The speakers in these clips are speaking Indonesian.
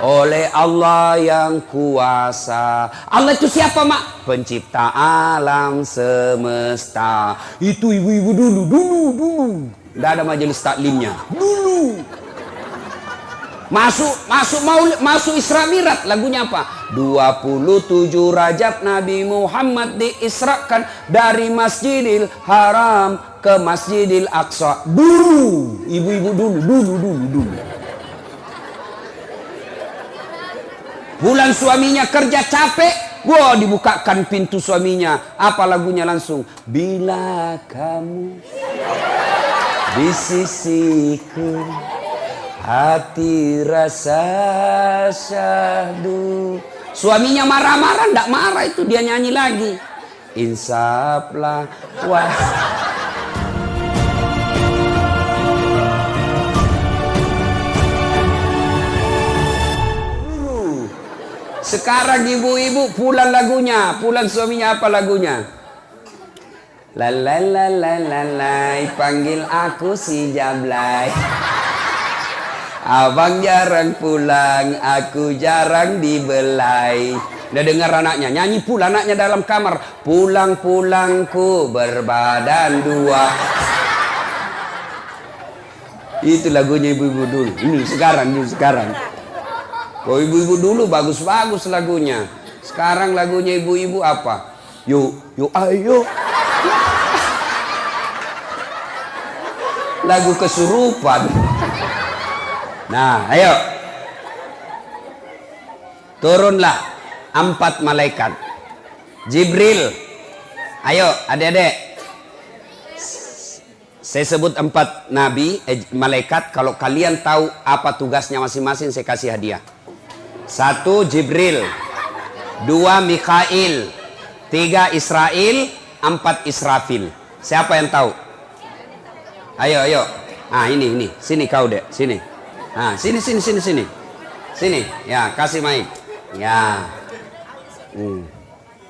oleh Allah yang kuasa. Allah itu siapa, Mak? Pencipta alam semesta. Itu ibu-ibu dulu. Tidak ada majelis taklimnya. Dulu. Masuk Isra Mi'raj, lagunya apa? 27 Rajab Nabi Muhammad diisrakan dari Masjidil Haram ke Masjidil Aqsa. Dulu, ibu-ibu dulu. Pulang suaminya kerja capek, wah dibukakan pintu suaminya. Apa lagunya langsung? Bila kamu di sisiku, hati rasa syahdu. Suaminya marah-marah, ndak marah itu, dia nyanyi lagi. Insaflah wah. Sekarang ibu-ibu pulang lagunya, pulang suaminya apa lagunya? Lalalalalalai, panggil aku si Jablay. Abang jarang pulang, aku jarang dibelai. Udah dengar anaknya, nyanyi pula anaknya dalam kamar. Pulang-pulangku berbadan dua. Itu lagunya ibu-ibu dulu. Ini sekarang. Oh, ibu-ibu dulu bagus-bagus lagunya. Sekarang lagunya ibu-ibu apa? Yuk ayo. Lagu kesurupan. Nah, ayo. Turunlah 4 malaikat. Jibril. Ayo, adik-adik. Saya sebut 4 malaikat. Kalau kalian tahu apa tugasnya masing-masing, saya kasih hadiah. 1 Jibril, 2 Mikail, 3 Israil, 4 Israfil. Siapa yang tahu? Ayo. Ah, ini. Sini kau, Dek. Sini. Ah, sini. Sini. Ya, kasih mic. Ya.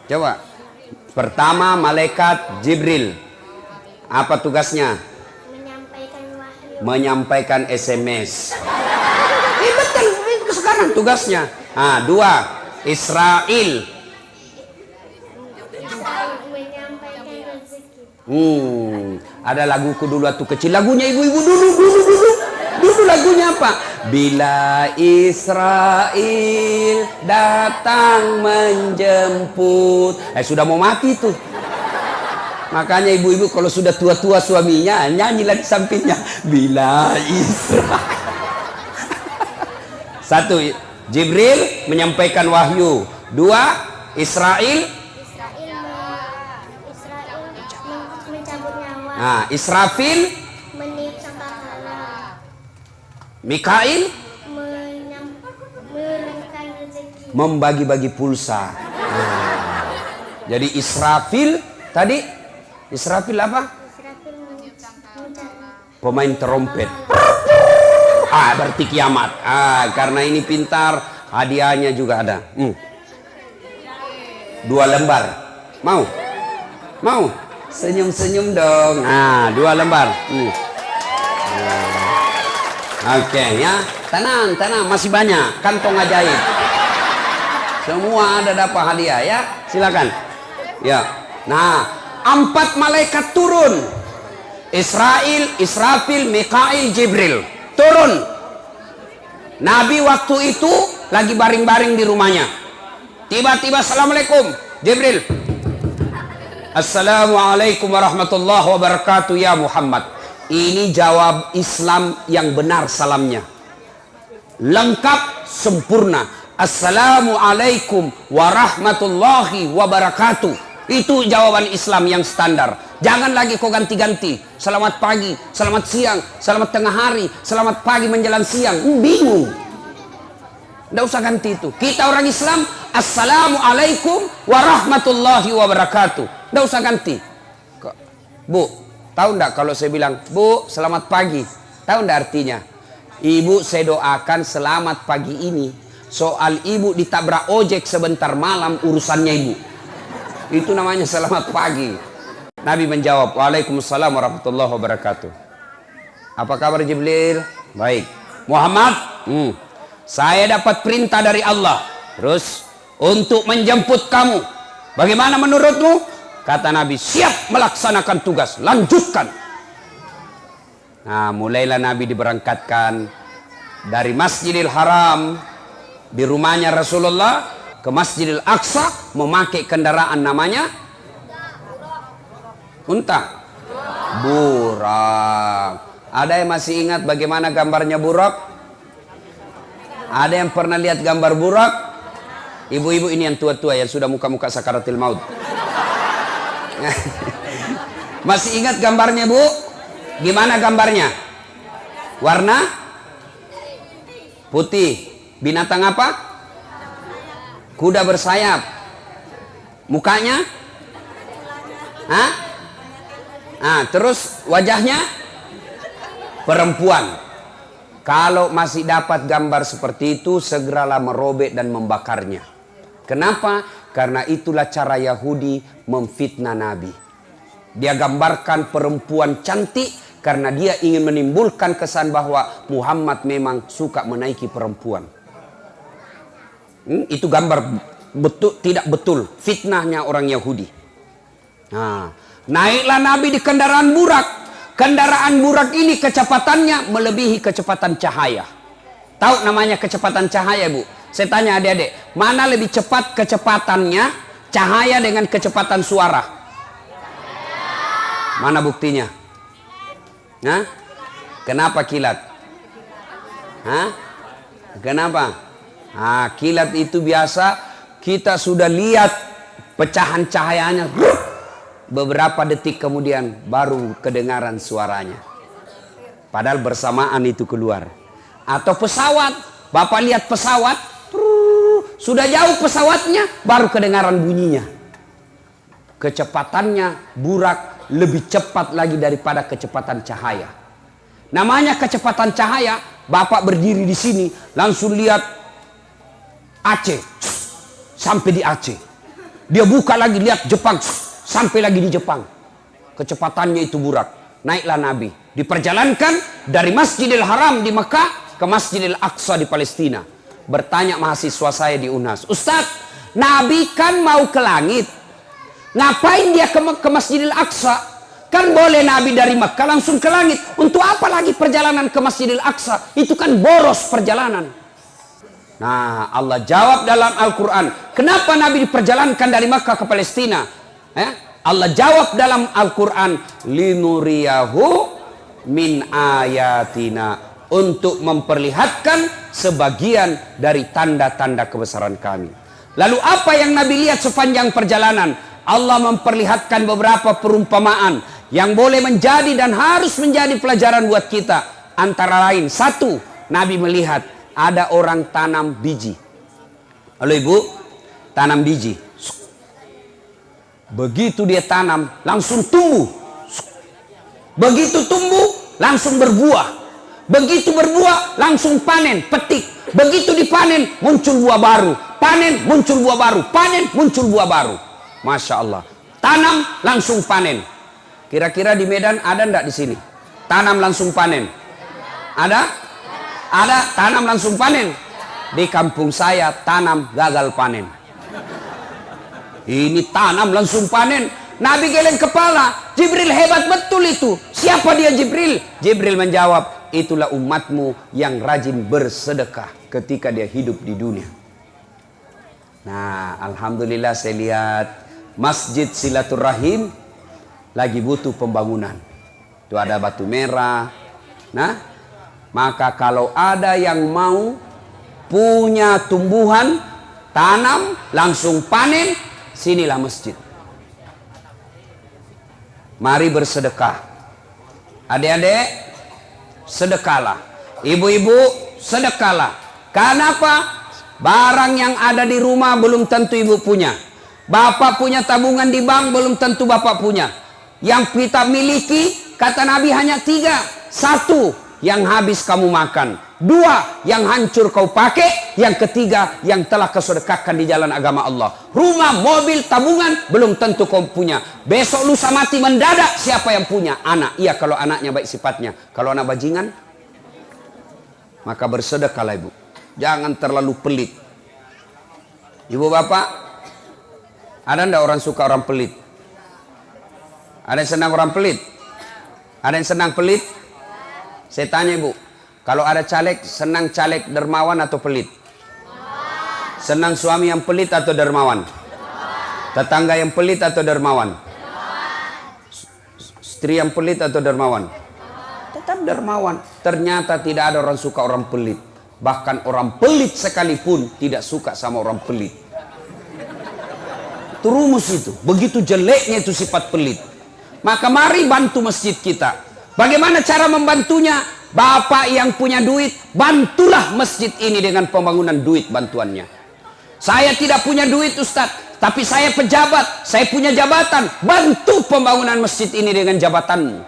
Coba. Pertama malaikat Jibril. Apa tugasnya? Menyampaikan wahyu. Menyampaikan SMS. Betul. Sekarang tugasnya. 2 Israil. Menyampaikan rezeki. Ada laguku dulu waktu kecil. Lagunya ibu-ibu dulu. Dulu lagunya apa? Bila Israil datang menjemput. Sudah mau mati tuh. Makanya ibu-ibu kalau sudah tua-tua suaminya, nyanyilah di sampingnya. Bila Israil. 1 Jibril menyampaikan wahyu. 2 Israil mencabut nyawa. Nah, Israfil Meniup sangkakala. Mikail menurunkan rezeki. membagi-bagi pulsa. Jadi Israfil tadi, Israfil apa? Israfil mencabut. Pemain trompet. Berarti kiamat. Karena ini pintar, hadiahnya juga ada. 2 lembar. Mau? Senyum-senyum dong. 2 lembar. Oke, ya. Tenang. Masih banyak. Kantong ajaib. Semua ada dapat hadiah ya. Silakan. Ya. Nah, 4 malaikat turun. Israil, Israfil, Mikail, Jibril. Turun. Nabi waktu itu lagi baring-baring di rumahnya. Tiba-tiba assalamualaikum. Jibril. Assalamualaikum warahmatullahi wabarakatuh ya Muhammad. Ini jawab Islam yang benar salamnya. Lengkap, sempurna. Assalamualaikum warahmatullahi wabarakatuh. Itu jawaban Islam yang standar. Jangan lagi kau ganti-ganti. Selamat pagi, selamat siang, selamat tengah hari, selamat pagi menjelang siang. Bingung. Tidak usah ganti itu. Kita orang Islam, Assalamualaikum warahmatullahi wabarakatuh. Tidak usah ganti. Bu, tahu enggak kalau saya bilang, Bu, selamat pagi. Tahu enggak artinya? Ibu, saya doakan selamat pagi ini. Soal ibu ditabrak ojek sebentar malam, urusannya ibu. Itu namanya selamat pagi. Nabi menjawab, Waalaikumsalam warahmatullahi wabarakatuh. Apa kabar Jibril? Baik. Muhammad? Saya dapat perintah dari Allah. Terus untuk menjemput kamu. Bagaimana menurutmu? Kata Nabi, siap melaksanakan tugas. Lanjutkan. Nah, mulailah Nabi diberangkatkan dari Masjidil Haram di rumahnya Rasulullah ke Masjidil Aqsa memakai kendaraan namanya unta. Burak. Ada yang masih ingat bagaimana gambarnya burak? Ada yang pernah lihat gambar burak? Ibu-ibu ini yang tua-tua yang sudah muka-muka sakaratil maut. Masih ingat gambarnya, Bu? Gimana gambarnya? Warna putih. Binatang apa? Kuda bersayap. Mukanya? Hah? Ah, terus wajahnya? Perempuan. Kalau masih dapat gambar seperti itu, segeralah merobek dan membakarnya. Kenapa? Karena itulah cara Yahudi memfitnah Nabi. Dia gambarkan perempuan cantik karena dia ingin menimbulkan kesan bahwa Muhammad memang suka menaiki perempuan. Itu gambar betul tidak betul, fitnahnya orang Yahudi. Nah, naiklah Nabi di kendaraan burak. Kendaraan burak ini kecepatannya melebihi kecepatan cahaya. Tahu namanya kecepatan cahaya, Bu? Saya tanya adik-adik, mana lebih cepat kecepatannya cahaya dengan kecepatan suara? Mana buktinya? Hah? Kenapa kilat? Hah? Kenapa? Nah, kilat itu biasa kita sudah lihat pecahan cahayanya. Beberapa detik kemudian baru kedengaran suaranya. Padahal bersamaan itu keluar. Atau pesawat. Bapak lihat pesawat. Sudah jauh pesawatnya baru kedengaran bunyinya. Kecepatannya burak lebih cepat lagi daripada kecepatan cahaya. Namanya kecepatan cahaya. Bapak berdiri di sini langsung lihat Aceh. Sampai di Aceh. Dia buka lagi lihat Jepang. Sampai lagi di Jepang. Kecepatannya itu burak. Naiklah Nabi. Diperjalankan dari Masjidil Haram di Mekah ke Masjidil Aqsa di Palestina. Bertanya mahasiswa saya di UNAS. Ustaz, Nabi kan mau ke langit. Ngapain dia ke Masjidil Aqsa? Kan boleh Nabi dari Mekah langsung ke langit. Untuk apa lagi perjalanan ke Masjidil Aqsa? Itu kan boros perjalanan. Nah, Allah jawab dalam Al-Quran. Kenapa Nabi diperjalankan dari Mekah ke Palestina? Allah jawab dalam Al-Quran, linuriyahu min ayatina, untuk memperlihatkan sebagian dari tanda-tanda kebesaran kami. Lalu apa yang Nabi lihat sepanjang perjalanan? Allah memperlihatkan beberapa perumpamaan yang boleh menjadi dan harus menjadi pelajaran buat kita. Antara lain, satu, Nabi melihat ada orang tanam biji. Halo Ibu, tanam biji. Begitu dia tanam, langsung tumbuh. Begitu tumbuh, langsung berbuah. Begitu berbuah, langsung panen, petik. Begitu dipanen, muncul buah baru. Panen, muncul buah baru. Panen, muncul buah baru. Masya Allah. Tanam, langsung panen. Kira-kira di Medan ada enggak di sini? Tanam langsung panen. Ada? Ada, tanam langsung panen. Di kampung saya, tanam gagal panen. Ini tanam langsung panen. Nabi geleng kepala. Jibril hebat betul itu. Siapa dia Jibril? Jibril menjawab, itulah umatmu yang rajin bersedekah ketika dia hidup di dunia. Nah, alhamdulillah saya lihat Masjid Silaturahim lagi butuh pembangunan. Itu ada batu merah. Nah, maka kalau ada yang mau punya tumbuhan, tanam, langsung panen, sinilah masjid. Mari bersedekah. Adik-adik, sedekahlah. Ibu-ibu, sedekahlah. Kenapa? Barang yang ada di rumah belum tentu ibu punya. Bapak punya tabungan di bank belum tentu bapak punya. Yang kita miliki, kata Nabi, hanya 3. 1, yang habis kamu makan. 2, yang hancur kau pakai. Yang 3, yang telah kau sedekahkan di jalan agama Allah. Rumah, mobil, tabungan belum tentu kau punya. Besok lusa mati mendadak, siapa yang punya? Anak. Iya, kalau anaknya baik sifatnya. Kalau anak bajingan, maka bersedekahlah ibu. Jangan terlalu pelit. Ibu bapak, ada ndak orang suka orang pelit? Ada yang senang orang pelit? Ada yang senang pelit? Saya tanya ibu, kalau ada caleg, senang caleg dermawan atau pelit? Senang suami yang pelit atau dermawan? Tetangga yang pelit atau dermawan? Istri yang pelit atau dermawan? Tetap dermawan. Ternyata tidak ada orang suka orang pelit. Bahkan orang pelit sekalipun tidak suka sama orang pelit. Itu rumus itu. Begitu jeleknya itu sifat pelit. Maka mari bantu masjid kita. Bagaimana cara membantunya? Bapak yang punya duit, bantulah masjid ini dengan pembangunan duit bantuannya. Saya tidak punya duit Ustadz, tapi saya pejabat, saya punya jabatan. Bantu pembangunan masjid ini dengan jabatanmu.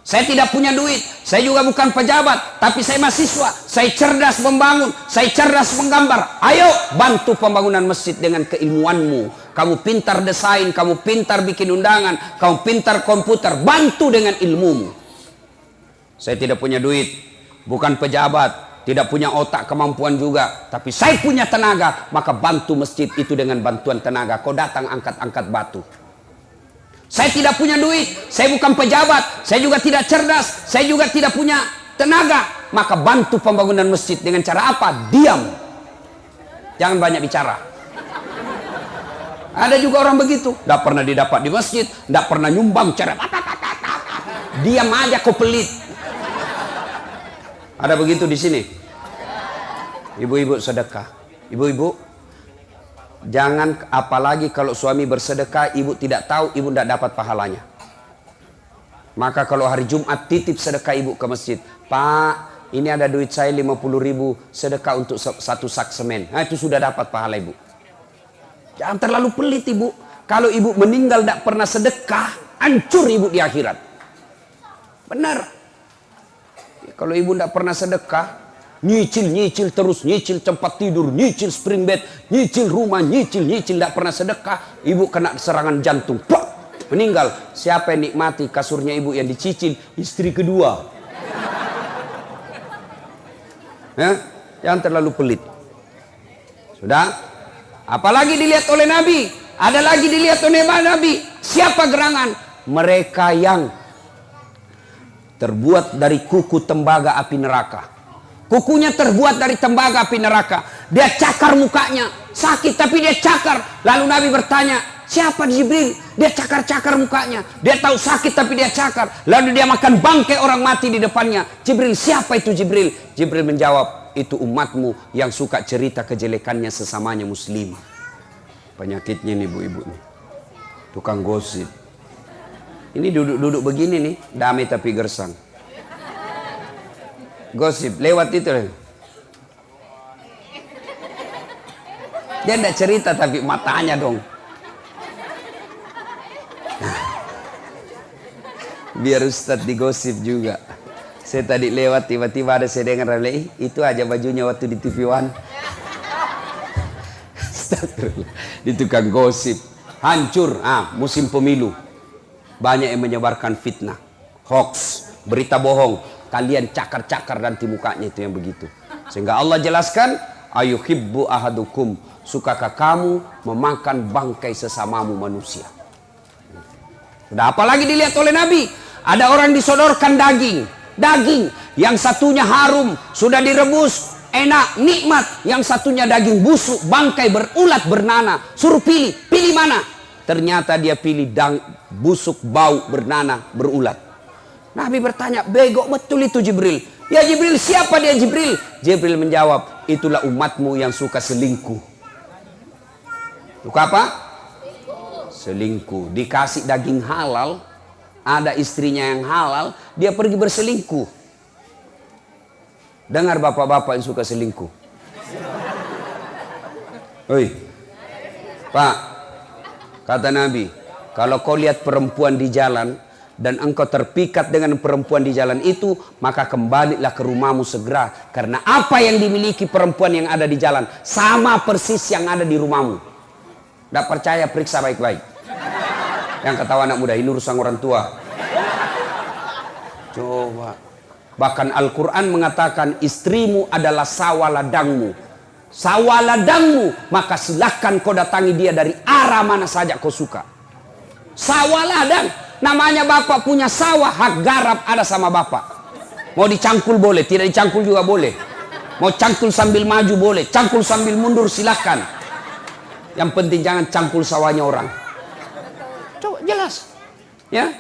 Saya tidak punya duit, saya juga bukan pejabat, tapi saya mahasiswa, saya cerdas membangun, saya cerdas menggambar. Ayo bantu pembangunan masjid dengan keilmuanmu. Kamu pintar desain, kamu pintar bikin undangan, kamu pintar komputer, bantu dengan ilmumu. Saya tidak punya duit, bukan pejabat, tidak punya otak kemampuan juga, tapi saya punya tenaga, maka bantu masjid itu dengan bantuan tenaga. Kau datang angkat-angkat batu. Saya tidak punya duit, saya bukan pejabat, saya juga tidak cerdas, saya juga tidak punya tenaga, maka bantu pembangunan masjid dengan cara apa? Diam. Jangan banyak bicara. Ada juga orang begitu, tidak pernah didapat di masjid, tidak pernah nyumbang cara. Diam aja kau pelit. Ada begitu di sini. Ibu-ibu sedekah. Ibu-ibu, jangan, apalagi kalau suami bersedekah, ibu tidak tahu, ibu tidak dapat pahalanya. Maka kalau hari Jumat titip sedekah ibu ke masjid. Pak, ini ada duit saya 50.000 sedekah untuk satu sak semen. Nah, itu sudah dapat pahala ibu. Jangan terlalu pelit ibu. Kalau ibu meninggal tidak pernah sedekah, hancur ibu di akhirat. Benar. Kalau ibu tidak pernah sedekah, nyicil terus, nyicil tempat tidur, nyicil spring bed, nyicil rumah, nyicil tidak pernah sedekah, ibu kena serangan jantung, plak, meninggal. Siapa yang nikmati kasurnya ibu yang dicicil? Istri kedua. Ya? Jangan terlalu pelit. Sudah? Apalagi dilihat oleh Nabi, ada lagi dilihat oleh Nabi. Siapa gerangan? Mereka yang terbuat dari kuku tembaga api neraka. Kukunya terbuat dari tembaga api neraka. Dia cakar mukanya. Sakit tapi dia cakar. Lalu Nabi bertanya, siapa Jibril? Dia cakar-cakar mukanya. Dia tahu sakit tapi dia cakar. Lalu dia makan bangkai orang mati di depannya. Jibril, siapa itu Jibril? Jibril menjawab, itu umatmu yang suka cerita kejelekannya sesamanya muslim. Penyakitnya nih ibu-ibu nih. Tukang gosip. Ini duduk-duduk begini nih, damai tapi gersang. Gosip, lewat itu. Dia tidak cerita tapi matanya dong. Biar Ustadz digosip juga. Saya tadi lewat, tiba-tiba ada saya dengar, itu aja bajunya waktu di TV One. Di tukang gosip. Hancur, musim pemilu. Banyak yang menyebarkan fitnah, hoax, berita bohong. Kalian cakar-cakar nanti mukanya itu yang begitu. Sehingga Allah jelaskan, ayuhibbu ahadukum, sukakah kamu memakan bangkai sesamamu manusia? Sudah, apalagi dilihat oleh Nabi, ada orang disodorkan daging. Daging yang satunya harum, sudah direbus, enak, nikmat. Yang satunya daging busuk, bangkai berulat, bernanah. Suruh pilih, pilih mana? Ternyata dia pilih busuk, bau, bernanah, berulat. Nabi bertanya, bego betul itu Jibril. Ya Jibril, siapa dia Jibril? Jibril menjawab, itulah umatmu yang suka selingkuh. Suka apa? Selingkuh. Dikasih daging halal, ada istrinya yang halal, dia pergi berselingkuh. Dengar bapak-bapak yang suka selingkuh. Hei, Pak, kata Nabi, kalau kau lihat perempuan di jalan dan engkau terpikat dengan perempuan di jalan itu, maka kembalilah ke rumahmu segera. Karena apa yang dimiliki perempuan yang ada di jalan sama persis yang ada di rumahmu. Tidak percaya, periksa baik-baik. Yang ketawa anak muda, ini urusan orang tua. Coba. Bahkan Al-Quran mengatakan istrimu adalah sawah ladangmu. Sawah ladangmu, maka silahkan kau datangi dia dari arah mana saja kau suka. Sawah ladang, namanya bapak punya sawah, hak garap ada sama bapak. Mau dicangkul boleh, tidak dicangkul juga boleh. Mau cangkul sambil maju boleh, cangkul sambil mundur silahkan. Yang penting jangan cangkul sawahnya orang. Coba jelas. Ya.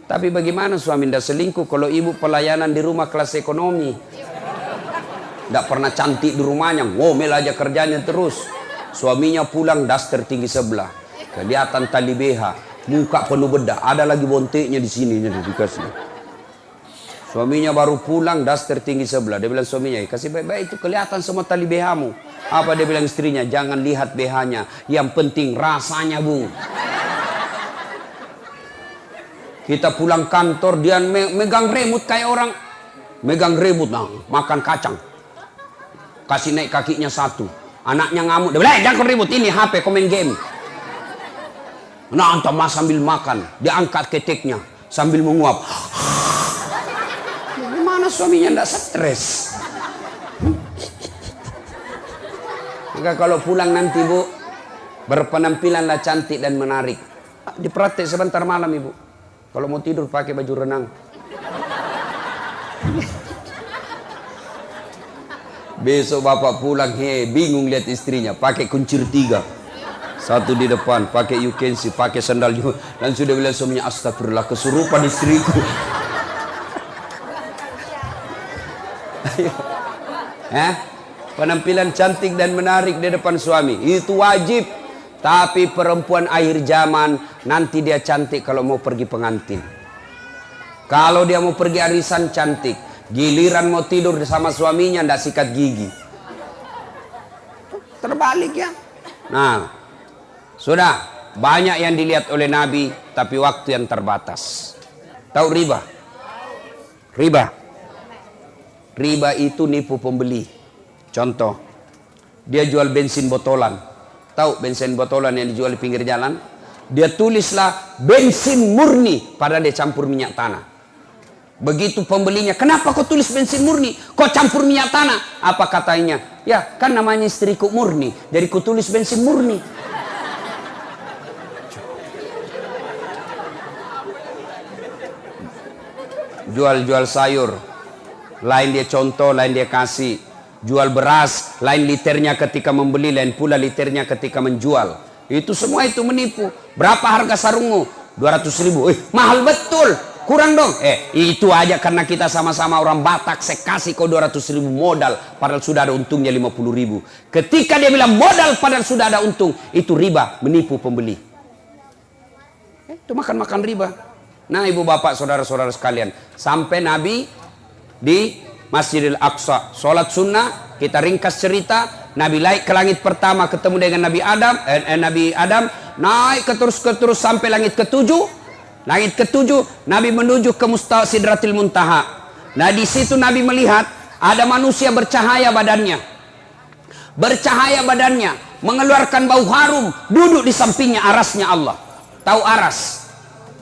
Tapi bagaimana suami tidak selingkuh kalau ibu pelayanan di rumah kelas ekonomi? Tidak pernah cantik di rumahnya, ngomel aja kerjanya terus. Suaminya pulang daster tinggi sebelah, kelihatan tali BH, muka penuh bedah, ada lagi bonteknya di sini dikasih. Suaminya baru pulang daster tinggi sebelah, dia bilang suaminya, kasih baik-baik itu kelihatan semua tali BH-mu. Apa dia bilang istrinya? Jangan lihat BH-nya, yang penting rasanya, Bu. Kita pulang kantor, dia megang remote kayak orang. Megang remote, nah, makan kacang. Kasih naik kakinya satu. Anaknya ngamuk. Dia bilang, jangan remote, ini HP, komen game. Nah, entah mas sambil makan. Dia angkat keteknya, sambil menguap. Gimana suaminya tidak stres? Maka kalau pulang nanti, Bu, berpenampilanlah cantik dan menarik. Dipraktek sebentar malam, Ibu. Kalau mau tidur pakai baju renang. Besok bapak pulang, bingung lihat istrinya, pakai kuncir 3. Satu di depan, pakai you can see, pakai sandal juga. Dan sudah bilang suaminya, astagfirullah, kesurupan istriku. Penampilan cantik dan menarik di depan suami, itu wajib. Tapi perempuan akhir zaman nanti dia cantik kalau mau pergi pengantin. Kalau dia mau pergi arisan cantik, giliran mau tidur sama suaminya ndak sikat gigi. Terbalik ya. Nah, sudah banyak yang dilihat oleh Nabi, tapi waktu yang terbatas. Tahu riba? Riba. Riba itu nipu pembeli. Contoh, dia jual bensin botolan. Tahu bensin botolan yang dijual di pinggir jalan? Dia tulislah bensin murni, padahal dia campur minyak tanah. Begitu pembelinya, kenapa kau tulis bensin murni? Kau campur minyak tanah? Apa katanya? Ya, kan namanya istriku murni, jadi ku tulis bensin murni. Jual-jual sayur, lain dia contoh, lain dia kasih. Jual beras, lain liternya ketika membeli, lain pula liternya ketika menjual. Itu semua itu menipu. Berapa harga sarungmu? 200.000. Mahal betul. Kurang dong. Itu aja karena kita sama-sama orang Batak, saya kasih kau 200.000 modal, padahal sudah ada untungnya 50.000. Ketika dia bilang modal padahal sudah ada untung, itu riba, menipu pembeli. Itu makan-makan riba. Nah, ibu bapak, saudara-saudara sekalian, sampai Nabi di Masjidil Aqsa sholat sunnah, kita ringkas cerita. Nabi naik ke langit pertama, ketemu dengan Nabi Adam, naik terus sampai langit ketujuh. Langit ketujuh, Nabi menuju ke Sidratil Muntaha. Nah, di situ Nabi melihat ada manusia bercahaya badannya, mengeluarkan bau harum, duduk di sampingnya arasnya Allah. Tahu aras?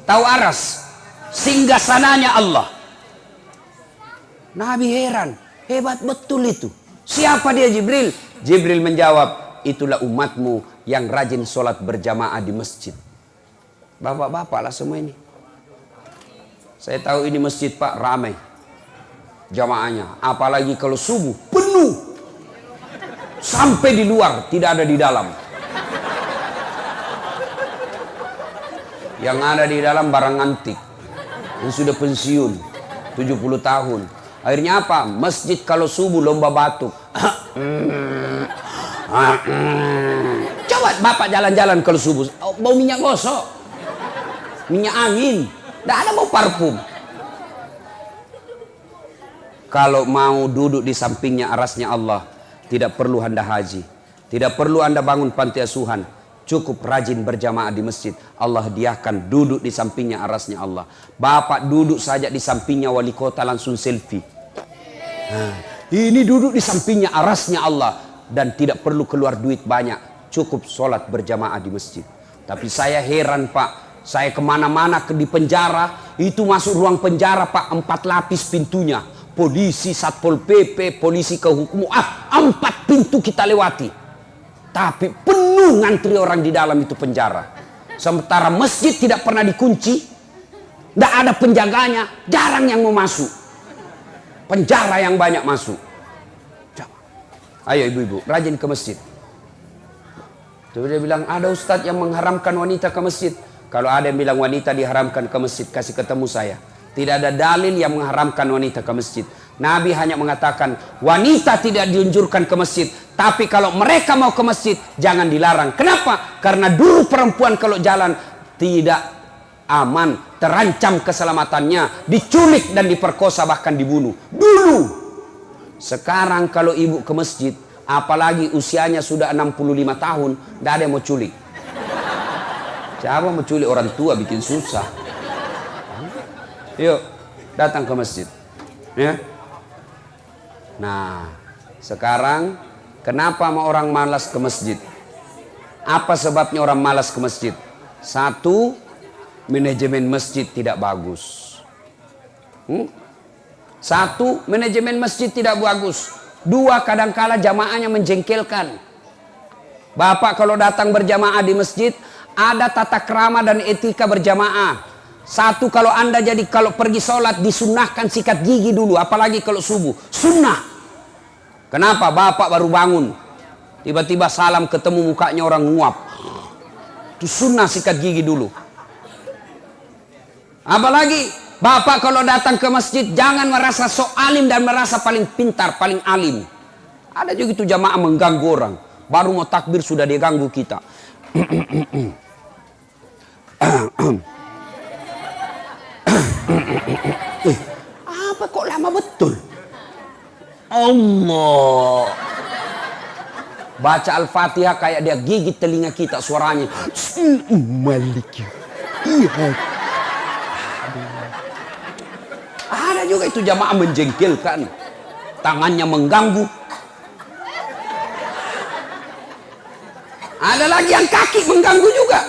Tahu aras? Singgasananya Allah. Nabi heran, hebat betul itu. Siapa dia? Jibril. Jibril menjawab, itulah umatmu yang rajin sholat berjamaah di masjid. Bapak-bapak lah semua ini. Saya tahu ini masjid Pak ramai jamaahnya. Apalagi kalau subuh penuh. Sampai di luar, tidak ada di dalam. Yang ada di dalam barang antik. Yang sudah pensiun 70 tahun. Akhirnya apa? Masjid kalau subuh lomba batuk. Coba bapak jalan-jalan kalau subuh, bau minyak gosok, minyak angin, tidak ada bau parfum. Kalau mau duduk di sampingnya arasnya Allah, tidak perlu Anda haji, tidak perlu Anda bangun panti asuhan, cukup rajin berjamaah di masjid. Allah hadiahkan duduk di sampingnya arasnya Allah. Bapak duduk saja di sampingnya wali kota langsung selfie. Nah, ini duduk di sampingnya arasnya Allah dan tidak perlu keluar duit banyak, cukup sholat berjamaah di masjid. Tapi saya heran Pak, saya kemana-mana di penjara, itu masuk ruang penjara Pak, 4 lapis pintunya, polisi, satpol PP, polisi kehukuman. 4 pintu kita lewati. Tapi penuh ngantri orang di dalam itu penjara. Sementara masjid tidak pernah dikunci, tidak ada penjaganya, jarang yang mau masuk. Penjara yang banyak masuk. Ayo ibu-ibu, rajin ke masjid. Terus dia bilang, ada ustadz yang mengharamkan wanita ke masjid. Kalau ada yang bilang wanita diharamkan ke masjid, kasih ketemu saya. Tidak ada dalil yang mengharamkan wanita ke masjid. Nabi hanya mengatakan, wanita tidak dianjurkan ke masjid. Tapi kalau mereka mau ke masjid, jangan dilarang. Kenapa? Karena dulu perempuan kalau jalan tidak aman, terancam keselamatannya, diculik dan diperkosa bahkan dibunuh. Dulu. Sekarang kalau ibu ke masjid, apalagi usianya sudah 65 tahun, tidak ada yang mau culik. Siapa mau culik orang tua, bikin susah. Yuk, datang ke masjid. Ya. Nah, sekarang kenapa orang malas ke masjid? Apa sebabnya orang malas ke masjid? 1, manajemen masjid tidak bagus. 1, manajemen masjid tidak bagus. 2, kadangkala jamaahnya menjengkelkan. Bapak kalau datang berjamaah di masjid, ada tata krama dan etika berjamaah. 1, kalau anda kalau pergi sholat disunnahkan sikat gigi dulu, apalagi kalau subuh. Sunnah. Kenapa? Bapak baru bangun, tiba-tiba salam ketemu mukanya orang nguap. Itu sunnah sikat gigi dulu. Apalagi bapak kalau datang ke masjid jangan merasa sok alim dan merasa paling pintar, paling alim. Ada juga itu jamaah mengganggu orang. Baru mau takbir sudah diganggu kita. Apa kok lama betul? Allah. Baca Al-Fatihah kayak dia gigit telinga kita suaranya. Malik. Iya. Ada juga itu jamaah menjengkelkan. Tangannya mengganggu. Ada lagi yang kaki mengganggu juga.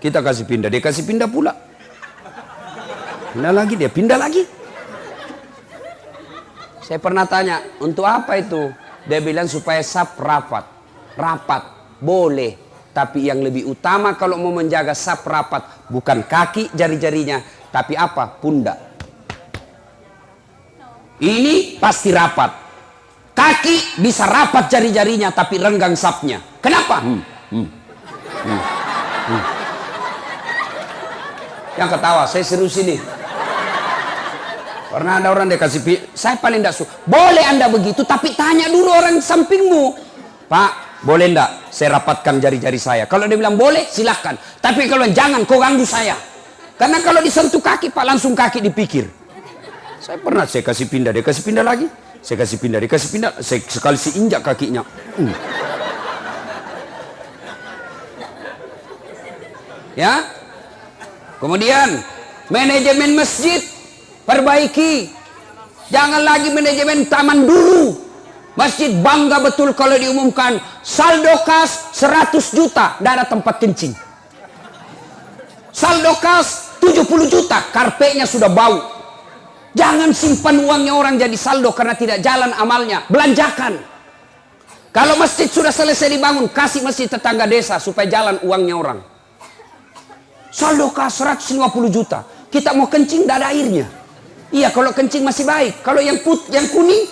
Kita kasih pindah, dia kasih pindah pula. Pindah lagi, dia pindah lagi. Saya pernah tanya, untuk apa itu? Dia bilang supaya saf rapat. Rapat, boleh. Tapi yang lebih utama kalau mau menjaga saf rapat, bukan kaki jari-jarinya, tapi apa? Pundak. Ini pasti rapat. Kaki bisa rapat jari-jarinya, tapi renggang safnya. Kenapa? Yang ketawa, saya serius ini. Pernah ada orang dia kasih, saya paling tidak suka. Boleh anda begitu, tapi tanya dulu orang sampingmu. Pak, boleh enggak saya rapatkan jari-jari saya? Kalau dia bilang boleh, silahkan. Tapi kalau jangan, kau ganggu saya. Karena kalau disentuh kaki, Pak, langsung kaki dipikir. Saya pernah, saya kasih pindah, dia kasih pindah lagi. Saya kasih pindah, dia kasih pindah. Saya sekali injak kakinya. Ya. Kemudian, manajemen masjid perbaiki. Jangan lagi manajemen taman dulu. Masjid bangga betul kalau diumumkan saldo kas 100 juta, tidak ada tempat kencing. Saldo kas 70 juta, karpetnya sudah bau. Jangan simpan uangnya orang jadi saldo karena tidak jalan amalnya. Belanjakan. Kalau masjid sudah selesai dibangun, kasih masjid tetangga desa supaya jalan uangnya orang. Saldo kas 150 juta. Kita mau kencing tidak ada airnya. Iya, kalau kencing masih baik. Kalau yang kuning,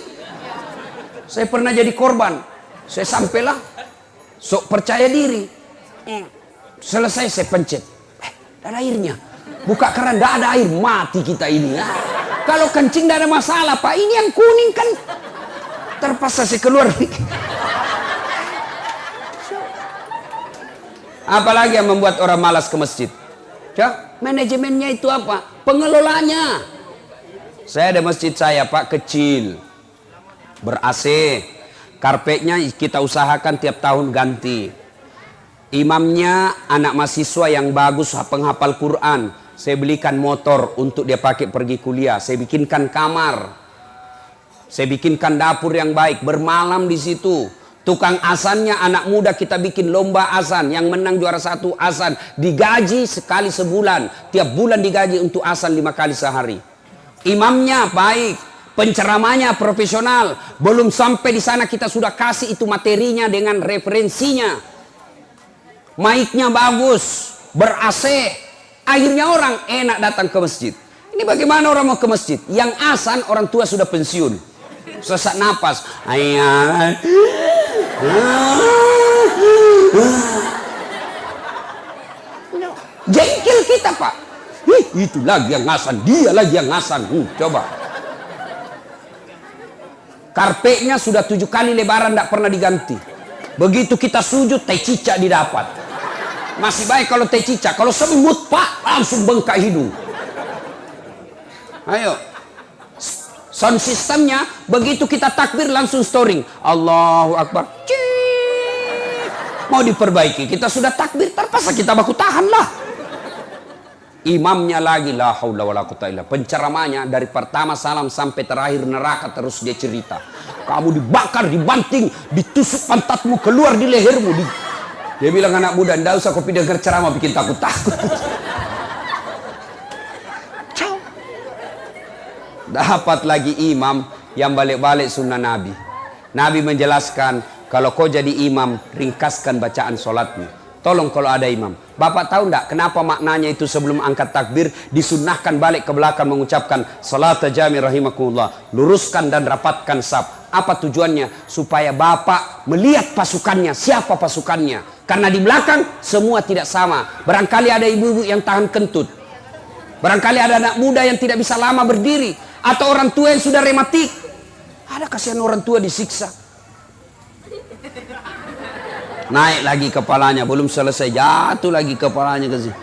saya pernah jadi korban. Saya sampailah, sok percaya diri. Selesai saya pencet. Tidak ada airnya. Buka keran, tidak ada air. Mati kita ini. Kalau kencing tidak ada masalah, Pak. Ini yang kuning kan. Terpaksa saya keluar. Apalagi yang membuat orang malas ke masjid? Manajemennya itu apa? Pengelolanya. Saya ada masjid saya, Pak, kecil. Ber-AC. Karpetnya kita usahakan tiap tahun ganti. Imamnya anak mahasiswa yang bagus, penghafal Quran. Saya belikan motor untuk dia pakai pergi kuliah. Saya bikinkan kamar. Saya bikinkan dapur yang baik. Bermalam di situ. Tukang azannya anak muda kita bikin lomba azan. Yang menang juara 1 azan. Digaji sekali sebulan. Tiap bulan digaji untuk azan 5 kali sehari. Imamnya baik, penceramanya profesional. Belum sampai di sana kita sudah kasih itu materinya dengan referensinya. Mic-nya bagus, ber-AC. Akhirnya orang enak datang ke masjid. Ini bagaimana orang mau ke masjid? Yang azan orang tua sudah pensiun. Sesak napas. Jengkel kita, Pak. Itu lagi yang ngasan, dia lagi yang ngasan. Coba. Karpetnya sudah 7 kali lebaran tidak pernah diganti. Begitu kita sujud, teh cicak didapat. Masih baik kalau teh cicak. Kalau semut, Pak, langsung bengkak hidung. Ayo. Sound sistemnya, begitu kita takbir langsung storing. Allahu Akbar. Mau diperbaiki. Kita sudah takbir, terpaksa kita baku tahan lah. Imamnya lagi, la haula wala quwata illa. Penceramanya dari pertama salam sampai terakhir neraka terus dia cerita. Kamu dibakar, dibanting, ditusuk pantatmu keluar di lehermu. Dia bilang, anak muda, ndak usah kopi dengar ceramah bikin takut-takut. Dapat lagi imam yang balik-balik sunnah Nabi. Nabi menjelaskan, kalau kau jadi imam, ringkaskan bacaan sholatmu. Tolong kalau ada imam. Bapak tahu enggak kenapa maknanya itu sebelum angkat takbir disunnahkan balik ke belakang mengucapkan salat jami rahimakumullah. Luruskan dan rapatkan saf. Apa tujuannya? Supaya bapak melihat pasukannya, siapa pasukannya. Karena di belakang semua tidak sama. Barangkali ada ibu-ibu yang tahan kentut. Barangkali ada anak muda yang tidak bisa lama berdiri. Atau orang tua yang sudah rematik. Ada kasihan orang tua disiksa. Naik lagi kepalanya, belum selesai, jatuh lagi kepalanya ke sini.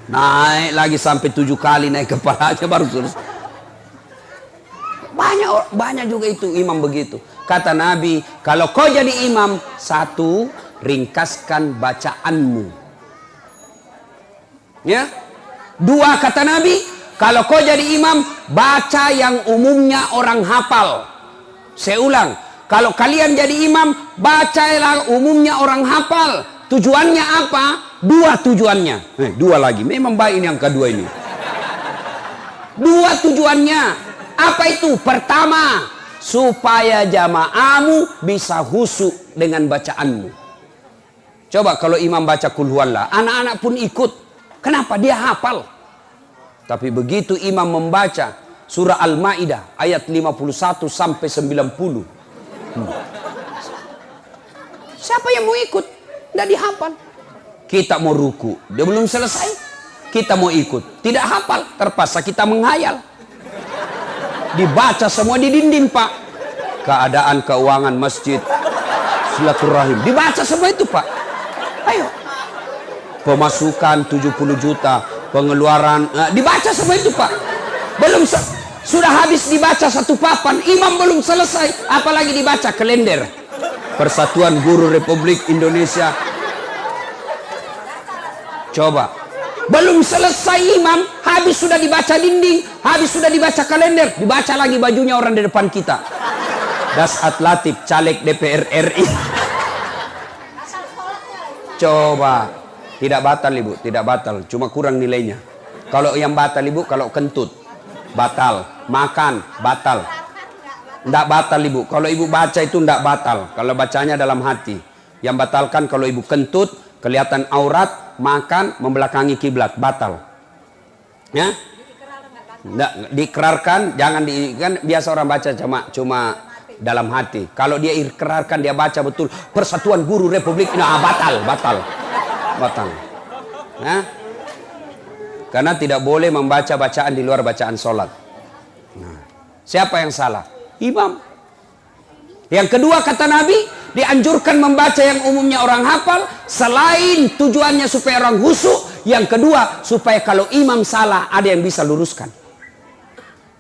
Naik lagi sampai 7 kali naik kepalanya baru selesai. Banyak juga itu imam begitu. Kata Nabi, kalau kau jadi imam, 1, ringkaskan bacaanmu. Ya. 2, kata Nabi, kalau kau jadi imam, baca yang umumnya orang hafal. Saya ulang. Kalau kalian jadi imam, bacalah umumnya orang hafal. Tujuannya apa? 2 tujuannya. 2 lagi. Memang baik ini yang kedua ini. 2 tujuannya. Apa itu? Pertama, supaya jamaahmu bisa khusyuk dengan bacaanmu. Coba kalau imam baca kul huwallah, anak-anak pun ikut. Kenapa? Dia hafal. Tapi begitu imam membaca surah Al-Maidah ayat 51 sampai 90. Siapa yang mau ikut? Tidak dihafal. Kita mau ruku, dia belum selesai. Kita mau ikut, tidak hafal. Terpaksa kita menghayal. Dibaca semua di dinding, Pak. Keadaan keuangan masjid, silaturahim, dibaca semua itu, Pak. Ayo. Pemasukan 70 juta, pengeluaran, dibaca semua itu, Pak. Belum sudah habis dibaca 1 papan, imam belum selesai, apalagi dibaca kalender Persatuan Guru Republik Indonesia. Coba, belum selesai imam, habis sudah dibaca dinding, habis sudah dibaca kalender, dibaca lagi bajunya orang di depan kita. Dasat Latif, caleg DPR RI. Coba, tidak batal ibu, tidak batal, cuma kurang nilainya. Kalau yang batal ibu, kalau kentut batal, makan batal. Tidak batal ibu. Kalau ibu baca itu tidak batal. Kalau bacanya dalam hati. Yang batalkan kalau ibu kentut, kelihatan aurat, makan, membelakangi kiblat, batal. Ya? Tidak diikrarkan, jangan kan biasa orang baca cuma dalam hati. Kalau dia ikrarkan, dia baca betul Persatuan Guru Republik, batal. Ya? Karena tidak boleh membaca bacaan di luar bacaan sholat. Nah, siapa yang salah? Imam. Yang kedua kata Nabi, dianjurkan membaca yang umumnya orang hafal. Selain tujuannya supaya orang khusyuk, yang kedua supaya kalau imam salah ada yang bisa luruskan.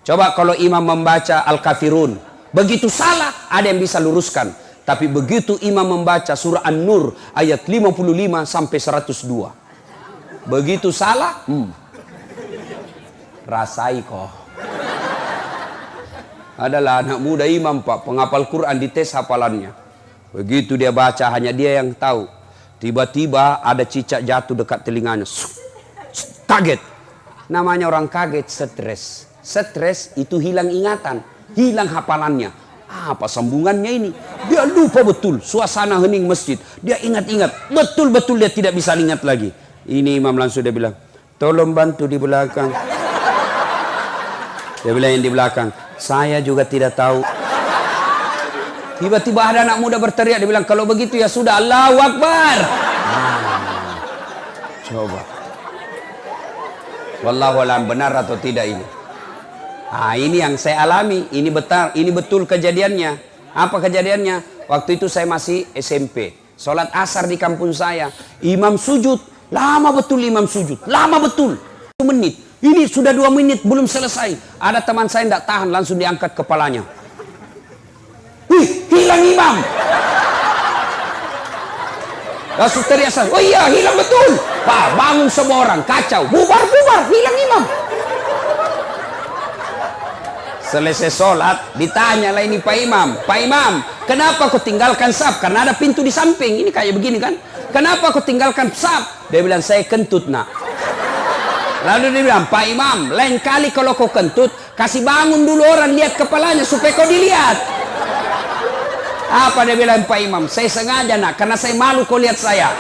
Coba kalau imam membaca Al-Kafirun, begitu salah ada yang bisa luruskan. Tapi begitu imam membaca surah An-Nur ayat 55 sampai 102, begitu salah, rasai kok. Adalah anak muda imam, Pak, penghafal Quran, dites hafalannya. Begitu dia baca, hanya dia yang tahu. Tiba-tiba ada cicak jatuh dekat telinganya. Kaget. Namanya orang kaget, stres. Stres itu hilang ingatan, hilang hafalannya. Apa sambungannya ini? Dia lupa betul suasana hening masjid. Dia ingat-ingat, betul-betul dia tidak bisa ingat lagi. Ini imam langsung dia bilang, tolong bantu di belakang. Dia bilang yang di belakang, saya juga tidak tahu. Tiba-tiba ada anak muda berteriak, dia bilang, kalau begitu ya sudah, Allahu Akbar. Coba. Wallahu a'lam, benar atau tidak ini? Ini yang saya alami, ini betul kejadiannya. Apa kejadiannya? Waktu itu saya masih SMP. Sholat asar di kampung saya. Imam sujud, lama betul imam sujud. Lama betul. 1 menit. Ini sudah 2 menit, belum selesai. Ada teman saya tidak tahan, langsung diangkat kepalanya. Wih, hilang imam. Langsung teriak saya, oh iya, hilang betul. Pak, bangun semua orang, kacau. Bubar, hilang imam. Selesai sholat, ditanya lah ini Pak Imam, kenapa kau tinggalkan saf? Karena ada pintu di samping, ini kayak begini kan? Kenapa kau tinggalkan saf? Dia bilang, saya kentut nak. Lalu dia bilang, Pak Imam, lain kali kalau kau kentut, kasih bangun dulu orang lihat kepalanya supaya kau dilihat. Apa dia bilang Pak Imam? Saya sengaja nak, karena saya malu kau lihat saya.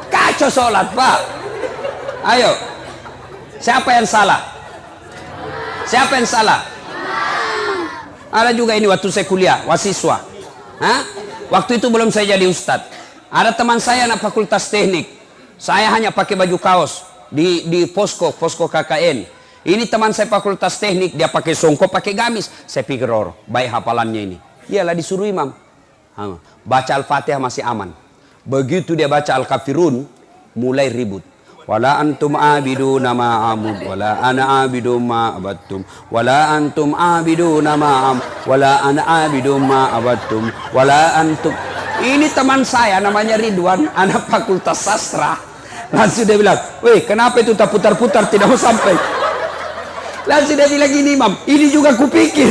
Kacau sholat Pak. Ayo, siapa yang salah? Siapa yang salah? Ada juga ini waktu saya kuliah, wasiswa. Waktu itu belum saya jadi ustadz. Ada teman saya anak fakultas teknik. Saya hanya pakai baju kaos di posko KKN. Ini teman saya fakultas teknik, dia pakai songkok, pakai gamis. Saya pikir baik hafalannya ini. Iyalah disuruh imam. Baca Al-Fatihah masih aman. Begitu dia baca Al-Kafirun, mulai ribut. Wala antum abiduna ma amud wala ana abidu ma abattum wala antum abiduna ma am wala ana abidu ma abattum wala antum. Ini teman saya namanya Ridwan, anak fakultas sastra. Langsung dia bilang, weh kenapa itu tak putar-putar tidak mau sampai. Langsung dia bilang gini, imam, ini juga kupikir.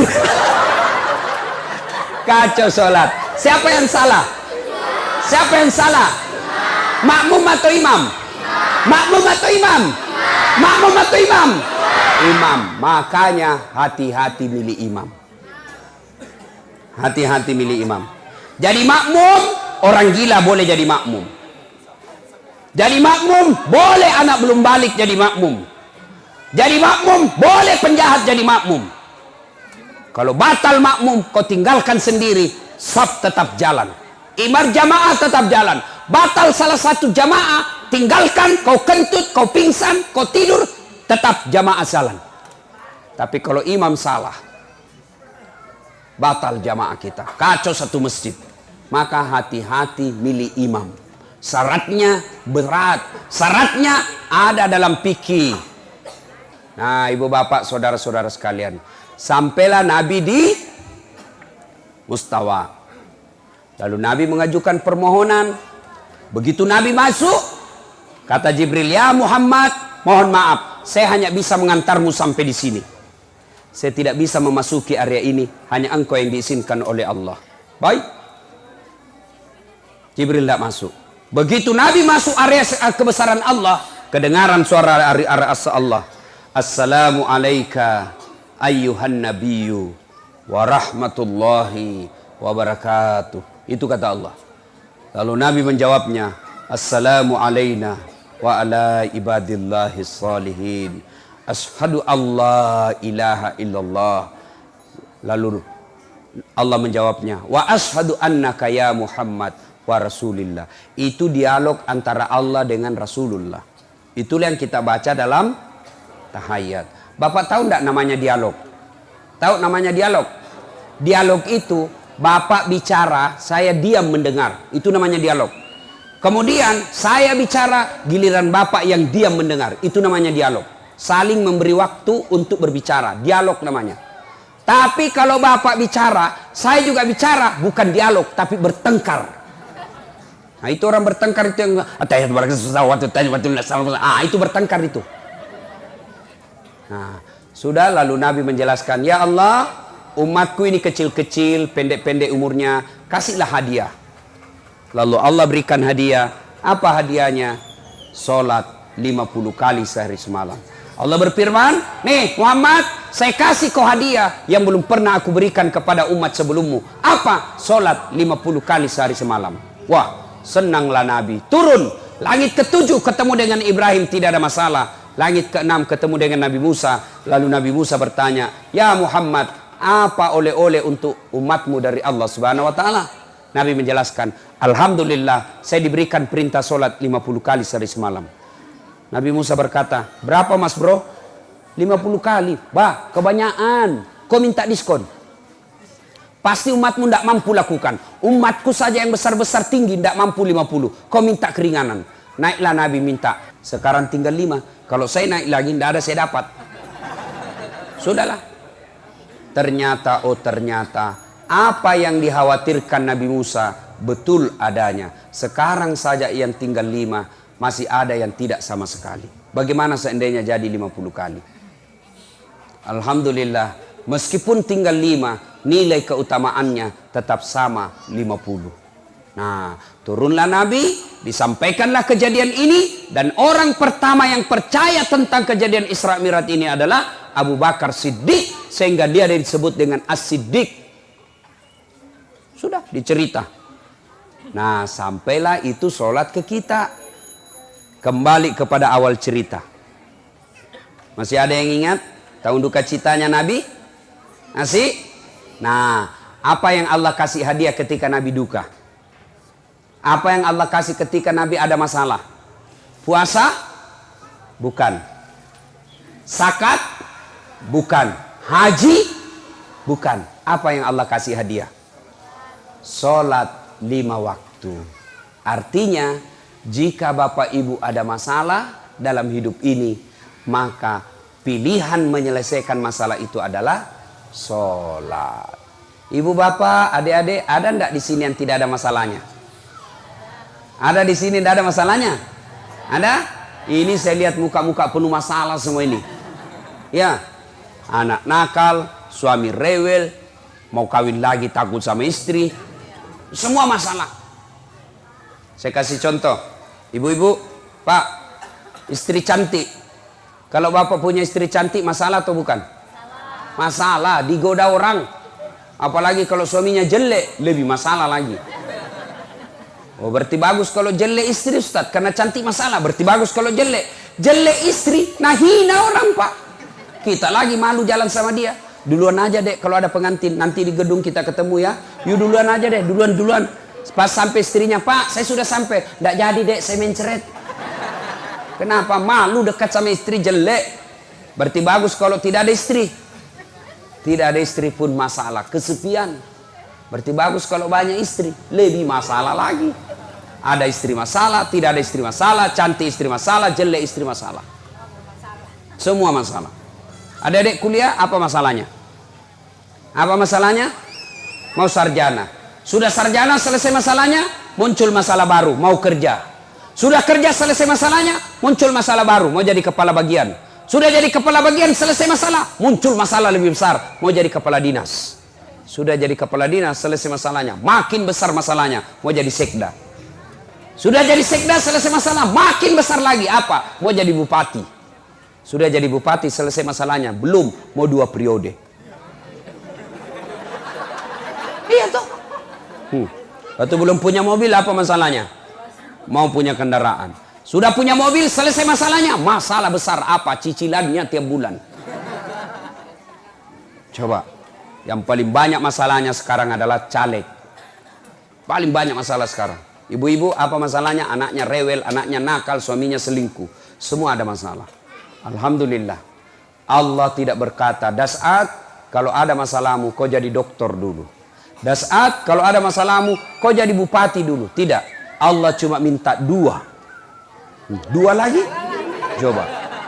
Kacau sholat. Siapa yang salah? Siapa yang salah? Makmum atau imam? Makmum atau imam? Makmum atau imam? Imam. Makanya hati-hati milih imam. Hati-hati milih imam. Jadi makmum, orang gila boleh jadi makmum. Jadi makmum, boleh anak belum balik jadi makmum. Jadi makmum, boleh penjahat jadi makmum. Kalau batal makmum, kau tinggalkan sendiri, saf tetap jalan. Imam jamaah tetap jalan. Batal salah satu jamaah, tinggalkan, kau kentut, kau pingsan, kau tidur, tetap jamaah jalan. Tapi kalau imam salah, batal jamaah kita, kacau satu masjid. Maka hati-hati milih imam. Syaratnya berat, syaratnya ada dalam fikih. Nah, ibu bapak, saudara-saudara sekalian, sampailah Nabi di Mustawa. Lalu Nabi mengajukan permohonan. Begitu Nabi masuk, kata Jibril, ya Muhammad, mohon maaf, saya hanya bisa mengantarmu sampai di sini. Saya tidak bisa memasuki area ini, hanya engkau yang diizinkan oleh Allah. Baik. Jibril tidak masuk. Begitu Nabi masuk area kebesaran Allah, kedengaran suara area Allah. Assalamu alayka ayyuhan nabiyyu wa rahmatullahi wa barakatuh. Itu kata Allah. Lalu Nabi menjawabnya, Assalamu alayna wa ala ibadillahi salihin. Ashhadu Allah ilaha illallah. Lalu Allah menjawabnya, wa ashhadu annaka ya Muhammad wa rasulillah. Itu dialog antara Allah dengan Rasulullah. Itulah yang kita baca dalam tahiyat. Bapak tahu enggak namanya dialog? Tahu namanya dialog? Dialog itu Bapak bicara, saya diam mendengar. Itu namanya dialog. Kemudian saya bicara, giliran Bapak yang diam mendengar. Itu namanya dialog. Saling memberi waktu untuk berbicara. Dialog namanya. Tapi kalau Bapak bicara, saya juga bicara, bukan dialog, tapi bertengkar. Nah, itu orang bertengkar itu yang itu bertengkar itu. Nah, sudah lalu Nabi menjelaskan, ya Allah, umatku ini kecil-kecil, pendek-pendek umurnya, kasihlah hadiah. Lalu Allah berikan hadiah. Apa hadiahnya? Sholat 50 kali sehari semalam. Allah berfirman, nih Muhammad, saya kasih kau hadiah yang belum pernah aku berikan kepada umat sebelummu. Apa? Sholat 50 kali sehari semalam. Wah, senanglah Nabi. Turun, langit ke-7 ketemu dengan Ibrahim, tidak ada masalah. Langit ke-6 ketemu dengan Nabi Musa. Lalu Nabi Musa bertanya, ya Muhammad, apa oleh-oleh untuk umatmu dari Allah Subhanahu wa ta'ala? Nabi menjelaskan, alhamdulillah saya diberikan perintah sholat 50 kali sehari semalam. Nabi Musa berkata, berapa mas bro? 50 kali. Bah, kebanyakan. Kau minta diskon. Pasti umatmu tidak mampu lakukan. Umatku saja yang besar-besar tinggi tidak mampu 50. Kau minta keringanan. Naiklah Nabi minta. Sekarang tinggal 5. Kalau saya naik lagi tidak ada saya dapat. Sudahlah. Ternyata, oh ternyata, apa yang dikhawatirkan Nabi Musa betul adanya. Sekarang saja yang tinggal 5. Masih ada yang tidak sama sekali. Bagaimana seandainya jadi 50 kali? Alhamdulillah, meskipun tinggal 5, nilai keutamaannya tetap sama 50. Nah, turunlah Nabi, disampaikanlah kejadian ini, dan orang pertama yang percaya tentang kejadian Isra Mi'raj ini adalah Abu Bakar Siddiq, sehingga dia disebut dengan As-Siddiq. Sudah dicerita. Nah, sampailah itu sholat ke kita. Kembali kepada awal cerita. Masih ada yang ingat tahun duka citanya Nabi? Masih? Nah, apa yang Allah kasih hadiah ketika Nabi duka? Apa yang Allah kasih ketika Nabi ada masalah? Puasa? Bukan. Zakat? Bukan. Haji? Bukan. Apa yang Allah kasih hadiah? Sholat 5 waktu. Artinya, jika Bapak Ibu ada masalah dalam hidup ini, maka pilihan menyelesaikan masalah itu adalah sholat. Ibu bapak, adik-adik, ada enggak di sini yang tidak ada masalahnya? Ada di sini tidak ada masalahnya? Ada? Ini saya lihat muka-muka penuh masalah semua ini. Ya, anak nakal, suami rewel, mau kawin lagi takut sama istri, semua masalah. Saya kasih contoh. Ibu-ibu, Pak, istri cantik. Kalau bapak punya istri cantik, masalah atau bukan? Masalah, digoda orang. Apalagi kalau suaminya jelek, lebih masalah lagi. Oh, berarti bagus kalau jelek istri, Ustaz, karena cantik masalah. Berarti bagus kalau jelek. Jelek istri, nah hina orang, Pak. Kita lagi malu jalan sama dia. Duluan aja dek, kalau ada pengantin, nanti di gedung kita ketemu ya. Yuk duluan aja deh, duluan. Pas sampai istrinya, Pak, saya sudah sampai. Nggak jadi dek, saya menceret. Kenapa? Malu dekat sama istri jelek. Berarti bagus kalau tidak ada istri. Tidak ada istri pun masalah. Kesepian. Berarti bagus kalau banyak istri. Lebih masalah lagi. Ada istri masalah, tidak ada istri masalah, cantik istri masalah, jelek istri masalah. Semua masalah. Adik-adik kuliah, apa masalahnya? Apa masalahnya? Mau sarjana. Sudah sarjana selesai masalahnya, muncul masalah baru, mau kerja. Sudah kerja selesai masalahnya, muncul masalah baru, mau jadi kepala bagian. Sudah jadi kepala bagian, selesai masalah, muncul masalah lebih besar, mau jadi kepala dinas. Sudah jadi kepala dinas, selesai masalahnya, makin besar masalahnya, mau jadi sekda. Sudah jadi sekda, selesai masalah, makin besar lagi, apa? Mau jadi bupati. Sudah jadi bupati, selesai masalahnya, belum, mau 2 periode. Iya tuh. Waktu belum punya mobil, apa masalahnya? Mau punya kendaraan. Sudah punya mobil, selesai masalahnya. Masalah besar apa? Cicilannya tiap bulan. Coba. Yang paling banyak masalahnya sekarang adalah caleg. Paling banyak masalah sekarang. Ibu-ibu, apa masalahnya? Anaknya rewel, anaknya nakal, suaminya selingkuh. Semua ada masalah. Alhamdulillah. Allah tidak berkata, Das'at, kalau ada masalahmu, kau jadi dokter dulu. Das'at, kalau ada masalahmu, kau jadi bupati dulu. Tidak. Allah cuma minta 2. 2 lagi? Coba.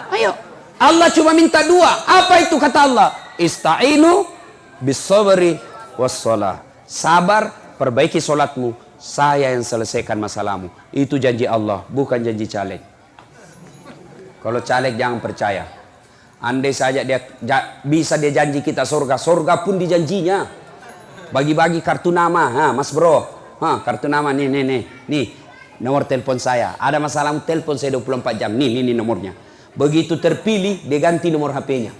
Ayo. Allah cuma minta 2. Apa itu kata Allah? Ista'inu bis-sabri was-shalah. Sabar, perbaiki solatmu. Saya yang selesaikan masalahmu. Itu janji Allah, bukan janji caleg. Kalau caleg jangan percaya. Andai saja dia bisa dia janji kita surga, surga pun dijanjinya. Bagi-bagi kartu nama, ha, Mas Bro, ha, kartu nama nih, nomor telepon saya. Ada masalah telepon saya 24 jam, nih nomornya. Begitu terpilih, dia ganti nomor HP-nya.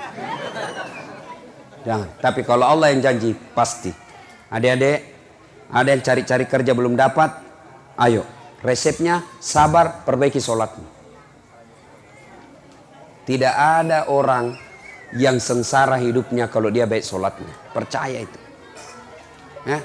Jangan. Tapi kalau Allah yang janji, pasti. Adik-adik, ada yang cari-cari kerja belum dapat, ayo. Resepnya, sabar, perbaiki sholatmu. Tidak ada orang yang sengsara hidupnya kalau dia baik sholatnya. Percaya itu. Ya.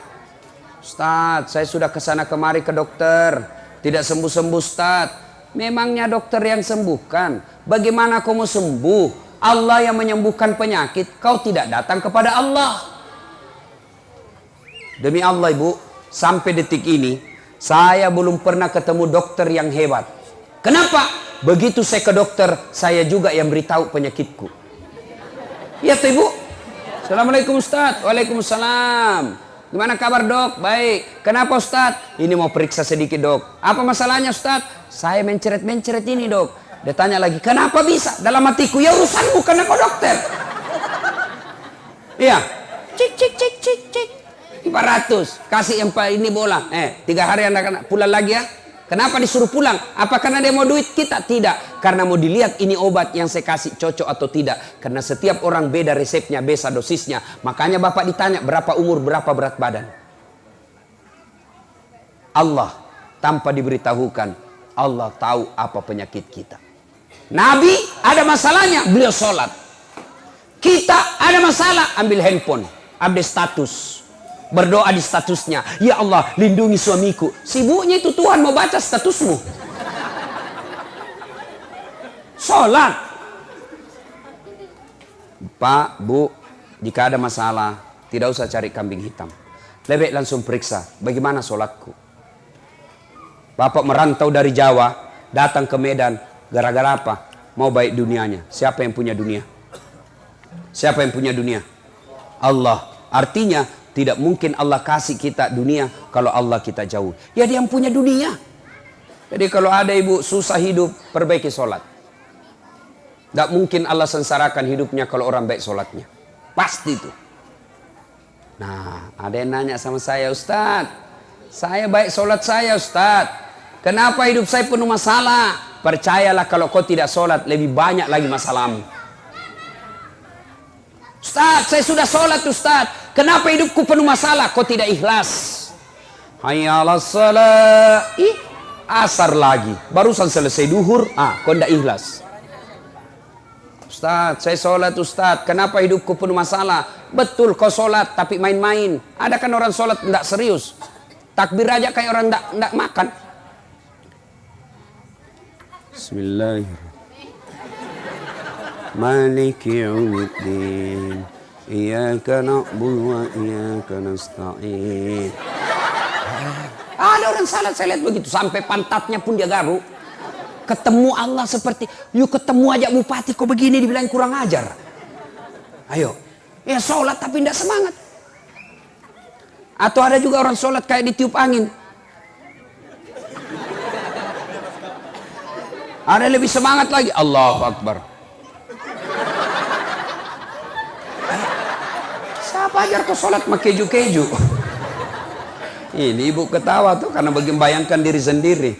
Ustaz, saya sudah kesana kemari ke dokter. Tidak sembuh-sembuh, Ustaz. Memangnya dokter yang sembuhkan. Bagaimana kau mau sembuh? Allah yang menyembuhkan penyakit. Kau tidak datang kepada Allah. Demi Allah ibu, sampai detik ini saya belum pernah ketemu dokter yang hebat. Kenapa? Begitu saya ke dokter, saya juga yang beritahu penyakitku. Iya tuh ibu. Assalamualaikum Ustaz. Waalaikumsalam. Gimana kabar dok? Baik. Kenapa Ustaz? Ini mau periksa sedikit dok. Apa masalahnya Ustaz? Saya menceret-menceret ini dok. Dia tanya lagi, kenapa bisa? Dalam hatiku, ya urusanmu karena kau dokter. Iya. Cik cik cik cik cik. 400. Kasih yang ini bola. 3 hari anda kena pulang lagi ya. Kenapa disuruh pulang? Apa karena dia mau duit kita? Tidak. Karena mau dilihat ini obat yang saya kasih cocok atau tidak. Karena setiap orang beda resepnya, beda dosisnya. Makanya bapak ditanya berapa umur, berapa berat badan. Allah tanpa diberitahukan, Allah tahu apa penyakit kita. Nabi ada masalahnya, beliau sholat. Kita ada masalah, ambil handphone, update status. Berdoa di statusnya, ya Allah lindungi suamiku. Sibuknya itu Tuhan mau baca statusmu. Sholat. Pak, Bu, jika ada masalah, tidak usah cari kambing hitam. Lebih langsung periksa, bagaimana sholatku. Bapak merantau dari Jawa, datang ke Medan, gara-gara apa? Mau baik dunianya. Siapa yang punya dunia? Siapa yang punya dunia? Allah. Artinya, tidak mungkin Allah kasih kita dunia kalau Allah kita jauh. Ya dia yang punya dunia. Jadi kalau ada ibu susah hidup, perbaiki sholat. Tidak mungkin Allah sengsarakan hidupnya kalau orang baik sholatnya. Pasti itu. Nah, ada yang nanya sama saya, Ustaz, saya baik sholat saya Ustaz. Kenapa hidup saya penuh masalah? Percayalah kalau kau tidak sholat, lebih banyak lagi masalahmu. Ustaz, saya sudah sholat Ustaz. Kenapa hidupku penuh masalah? Kau tidak ikhlas. Hayya 'alas shalah. Asar lagi. Barusan selesai duhur. Kau tidak ikhlas. Ustaz, saya sholat Ustaz. Kenapa hidupku penuh masalah? Betul kau sholat tapi main-main. Ada kan orang sholat tidak serius. Takbir aja kayak orang tidak makan. Bismillahirrahmanirrahim. Maliki yaumiddin. Iyyaka na'budu wa iyyaka nasta'in. Ada orang salat saya lihat begitu sampai pantatnya pun dia garuk. Ketemu Allah seperti, yuk ketemu aja bupati kok begini dibilang kurang ajar. Ayo, ya sholat tapi tidak semangat. Atau ada juga orang sholat kayak ditiup angin. Ada lebih semangat lagi, Allahu Akbar. Siapa ajar kau sholat sama keju-keju? Ini ibu ketawa tuh karena bagi membayangkan diri sendiri.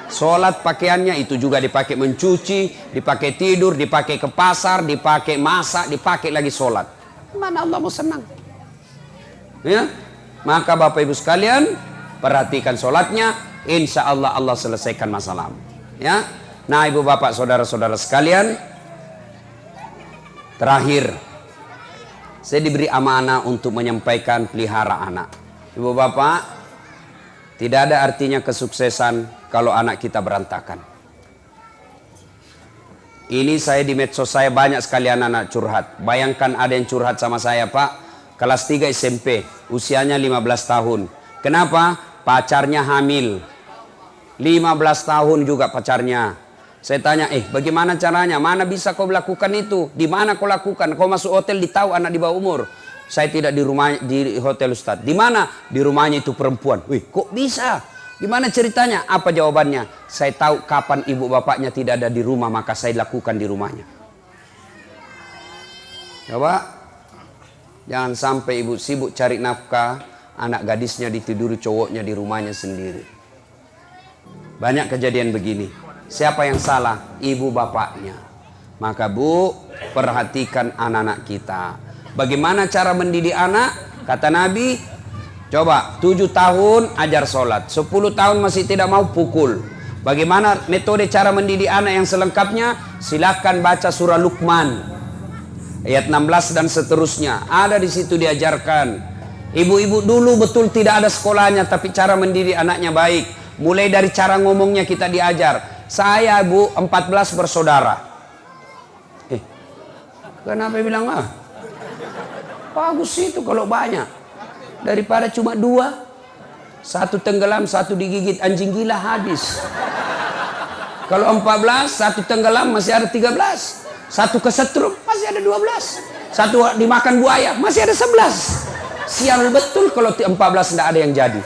Sholat pakaiannya itu juga dipakai mencuci, dipakai tidur, dipakai ke pasar, dipakai masak, dipakai lagi sholat. Mana Allah mau senang? Ya, maka Bapak Ibu sekalian perhatikan sholatnya, insya Allah Allah selesaikan masalahmu. Ya, nah Ibu Bapak Saudara-saudara sekalian, terakhir saya diberi amanah untuk menyampaikan pelihara anak. Ibu Bapak, tidak ada artinya kesuksesan kalau anak kita berantakan. Ini saya di medsos saya banyak sekali anak-anak curhat. Bayangkan ada yang curhat sama saya, Pak, kelas 3 SMP, usianya 15 tahun. Kenapa? Pacarnya hamil. 15 tahun juga pacarnya. Saya tanya, bagaimana caranya? Mana bisa kau melakukan itu? Di mana kau lakukan? Kau masuk hotel ditahu anak di bawah umur. Saya tidak di rumah, di hotel Ustaz. Di mana? Di rumahnya itu perempuan. Wih, kok bisa? Gimana ceritanya? Apa jawabannya? Saya tahu kapan ibu bapaknya tidak ada di rumah, maka saya lakukan di rumahnya. Coba, jangan sampai ibu sibuk cari nafkah, anak gadisnya ditiduri cowoknya di rumahnya sendiri. Banyak kejadian begini. Siapa yang salah? Ibu bapaknya. Maka Bu, perhatikan anak-anak kita. Bagaimana cara mendidik anak? Kata Nabi, coba 7 tahun ajar sholat, 10 tahun masih tidak mau, pukul. Bagaimana metode cara mendidik anak yang selengkapnya? Silakan baca surah Luqman ayat 16 dan seterusnya. Ada di situ diajarkan. Ibu-ibu dulu betul tidak ada sekolahnya, tapi cara mendidik anaknya baik. Mulai dari cara ngomongnya kita diajar. Saya Bu 14 bersaudara. Kenapa bilang bagus itu kalau banyak, daripada cuma 2. Satu tenggelam, satu digigit anjing gila, habis. Kalau 14, satu tenggelam masih ada 13. Satu kesetrum masih ada 12. Satu dimakan buaya masih ada 11. Sial betul kalau 14 tidak ada yang jadi.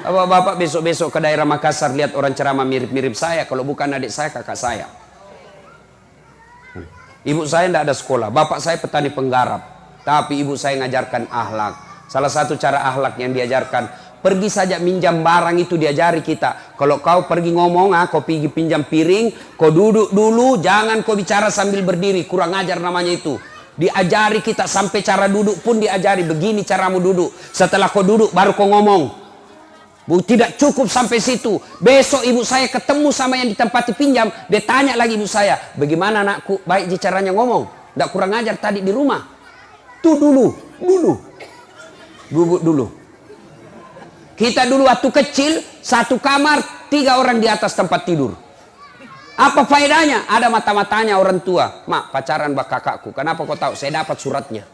Bapak besok-besok ke daerah Makassar, lihat orang ceramah mirip-mirip saya. Kalau bukan adik saya, kakak saya. Ibu saya tidak ada sekolah, bapak saya petani penggarap, tapi ibu saya ngajarkan akhlak. Salah satu cara akhlak yang diajarkan, pergi saja minjam barang itu diajari kita. Kalau kau pergi ngomong, kau pergi pinjam piring, kau duduk dulu, jangan kau bicara sambil berdiri, kurang ajar namanya itu. Diajari kita sampai cara duduk pun diajari, begini caramu duduk. Setelah kau duduk baru kau ngomong. Bu, tidak cukup sampai situ. Besok ibu saya ketemu sama yang ditempati pinjam, dia tanya lagi ibu saya, bagaimana anakku, baik je caranya ngomong, tidak kurang ajar tadi di rumah. Tuh dulu. Bubuk dulu. Kita dulu waktu kecil, satu kamar, 3 orang di atas tempat tidur. Apa faedahnya? Ada mata-matanya orang tua. Mak, pacaran bak kakakku. Kenapa kau tahu? Saya dapat suratnya.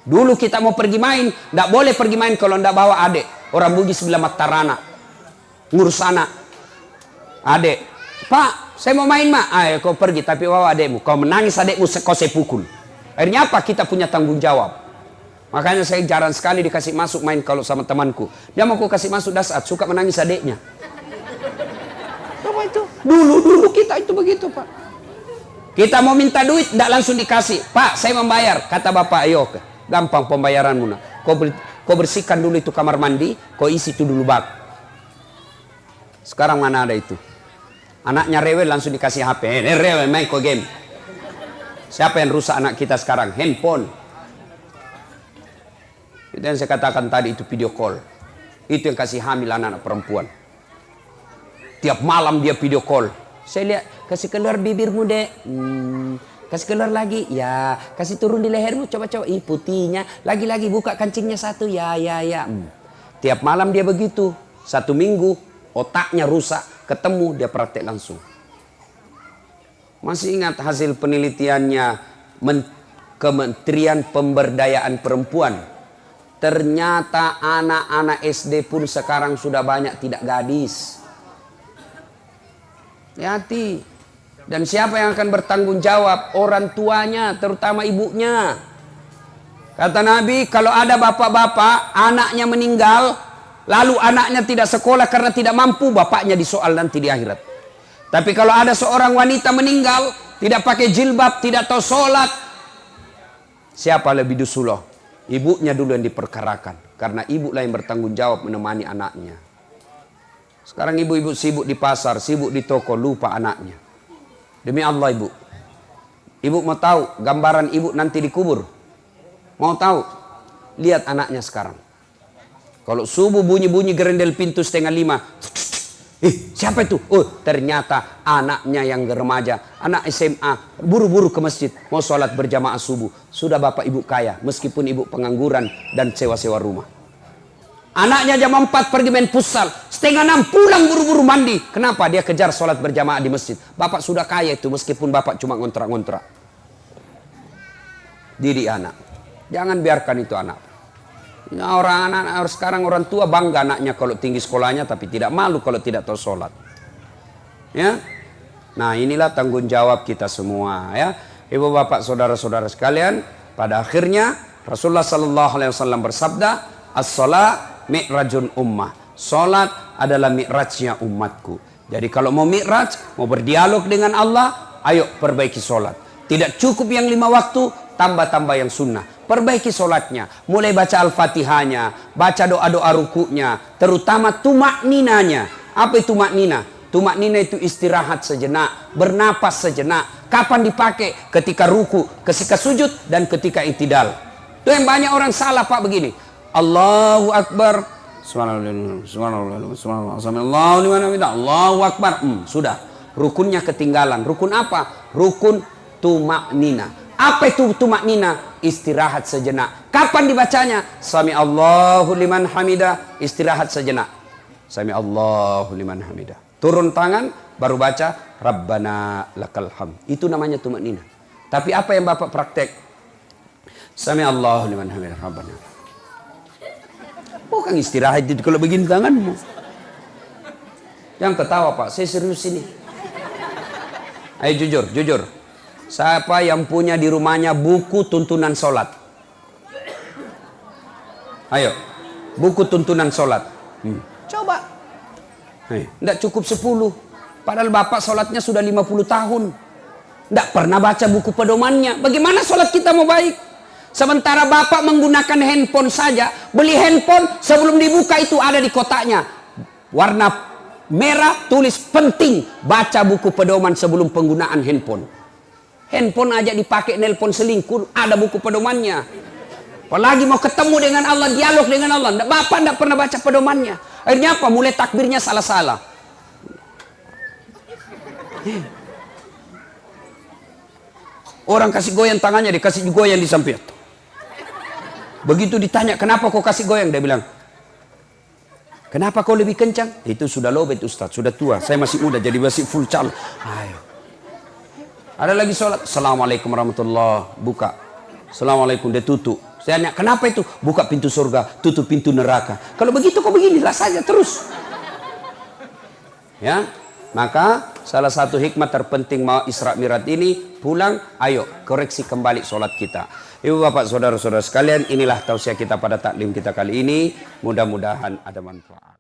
Dulu kita mau pergi main, tidak boleh pergi main kalau tidak bawa adik. Orang Bugis sebelah Matarana, ngurus anak. Adik, Pak, saya mau main mak. Ayo kau pergi, tapi bawa adikmu. Kau menangis adikmu, kau saya pukul. Akhirnya apa? Kita punya tanggung jawab. Makanya saya jarang sekali dikasih masuk main kalau sama temanku. Dia mau kasih masuk dasar, suka menangis adiknya. Apa itu? Dulu kita itu begitu Pak. Kita mau minta duit, tidak langsung dikasih. Pak, saya membayar. Kata bapak, ayo, gampang pembayaranmu nak. Kau bersihkan dulu itu kamar mandi, kau isi itu dulu bak. Sekarang mana ada itu? Anaknya rewel langsung dikasih HP. Rewel main kau game. Siapa yang rusak anak kita sekarang? Handphone. Itu yang saya katakan tadi, itu video call. Itu yang kasih hamil anak-anak perempuan. Tiap malam dia video call. Saya lihat, kasih keluar bibirmu dek. Kasih keluar lagi, ya. Kasih turun di lehermu, coba-coba. Ih, putihnya. Lagi-lagi buka kancingnya satu, ya. Tiap malam dia begitu. 1 minggu, otaknya rusak. Ketemu, dia praktek langsung. Masih ingat hasil penelitiannya Kementerian Pemberdayaan Perempuan. Ternyata anak-anak SD pun sekarang sudah banyak tidak gadis. Hati-hati. Dan siapa yang akan bertanggung jawab? Orang tuanya, terutama ibunya. Kata Nabi, kalau ada bapak-bapak, anaknya meninggal, lalu anaknya tidak sekolah karena tidak mampu, bapaknya disoal nanti di akhirat. Tapi kalau ada seorang wanita meninggal, tidak pakai jilbab, tidak tahu sholat, siapa lebih disuloh? Ibunya dulu yang diperkarakan. Karena ibulah yang bertanggung jawab menemani anaknya. Sekarang ibu-ibu sibuk di pasar, sibuk di toko, lupa anaknya. Demi Allah ibu. Ibu mau tahu gambaran ibu nanti dikubur? Mau tahu? Lihat anaknya sekarang. Kalau subuh bunyi-bunyi gerendel pintu 4:30. Siapa itu? Oh, ternyata anaknya yang remaja. Anak SMA. Buru-buru ke masjid. Mau sholat berjamaah subuh. Sudah bapak ibu kaya. Meskipun ibu pengangguran dan sewa-sewa rumah. Anaknya jam 4 pergi main futsal. 5:30 pulang buru-buru mandi. Kenapa? Dia kejar sholat berjamaah di masjid. Bapak sudah kaya itu meskipun bapak cuma ngontrak-ngontrak. Didik anak. Jangan biarkan itu anak. Ya, orang anak sekarang orang tua bangga anaknya kalau tinggi sekolahnya tapi tidak malu kalau tidak tahu sholat. Ya. Nah, inilah tanggung jawab kita semua ya. Ibu bapak saudara-saudara sekalian, pada akhirnya Rasulullah sallallahu alaihi wasallam bersabda, "As-shalah mi'rajun ummah." Salat adalah mi'rajnya umatku. Jadi kalau mau mi'raj, mau berdialog dengan Allah, ayo perbaiki salat. Tidak cukup yang 5 waktu, tambah-tambah yang sunnah. Perbaiki salatnya, mulai baca Al-Fatihahnya, baca doa-doa rukuknya, terutama tumak ninanya. Apa itu tumak nina? Tumak nina itu istirahat sejenak, bernapas sejenak. Kapan dipakai? Ketika ruku, ketika sujud, dan ketika i'tidal. Itu yang banyak orang salah Pak begini. Allahu Akbar. Subhanallah. Allahu Akbar. Sudah. Rukunnya ketinggalan. Rukun apa? Rukun tumak nina. Apa itu tumak nina? Istirahat sejenak. Kapan dibacanya? Sami Allahu liman hamidah. Istirahat sejenak. Sami Allahu liman hamidah. Turun tangan, baru baca Rabbana lakal hamd. Itu namanya tumak nina. Tapi apa yang Bapak praktek? Sami Allahu liman hamidah Rabbana. Bukan istirahat itu kalau begini tanganmu. Jangan ketawa Pak, saya serius ini. Ayo jujur. Siapa yang punya di rumahnya buku tuntunan sholat? Ayo, buku tuntunan sholat. Coba. Tidak cukup 10. Padahal Bapak sholatnya sudah 50 tahun. Tidak pernah baca buku pedomannya. Bagaimana sholat kita mau baik? Sementara Bapak menggunakan handphone saja. Beli handphone, sebelum dibuka itu ada di kotaknya. Warna merah, tulis penting. Baca buku pedoman sebelum penggunaan handphone. Handphone aja dipakai nelpon selingkuh, ada buku pedomannya. Apalagi mau ketemu dengan Allah, dialog dengan Allah. Bapak tidak pernah baca pedomannya. Akhirnya apa? Mulai takbirnya salah-salah. Orang kasih goyang tangannya, dikasih goyang di samping. Begitu ditanya, kenapa kau kasih goyang? Dia bilang, kenapa kau lebih kencang? Itu sudah lobet Ustaz, sudah tua. Saya masih muda, jadi masih full cal. Ayo. Ada lagi sholat. Assalamualaikum warahmatullahi. Buka. Assalamualaikum, dia tutup. Saya tanya, kenapa itu? Buka pintu surga, tutup pintu neraka. Kalau begitu kok beginilah saja terus. Ya, maka salah satu hikmah terpenting mau Isra Mi'raj ini, pulang, ayo koreksi kembali sholat kita. Ibu bapak saudara-saudara sekalian, inilah tausiah kita pada taklim kita kali ini. Mudah-mudahan ada manfaat.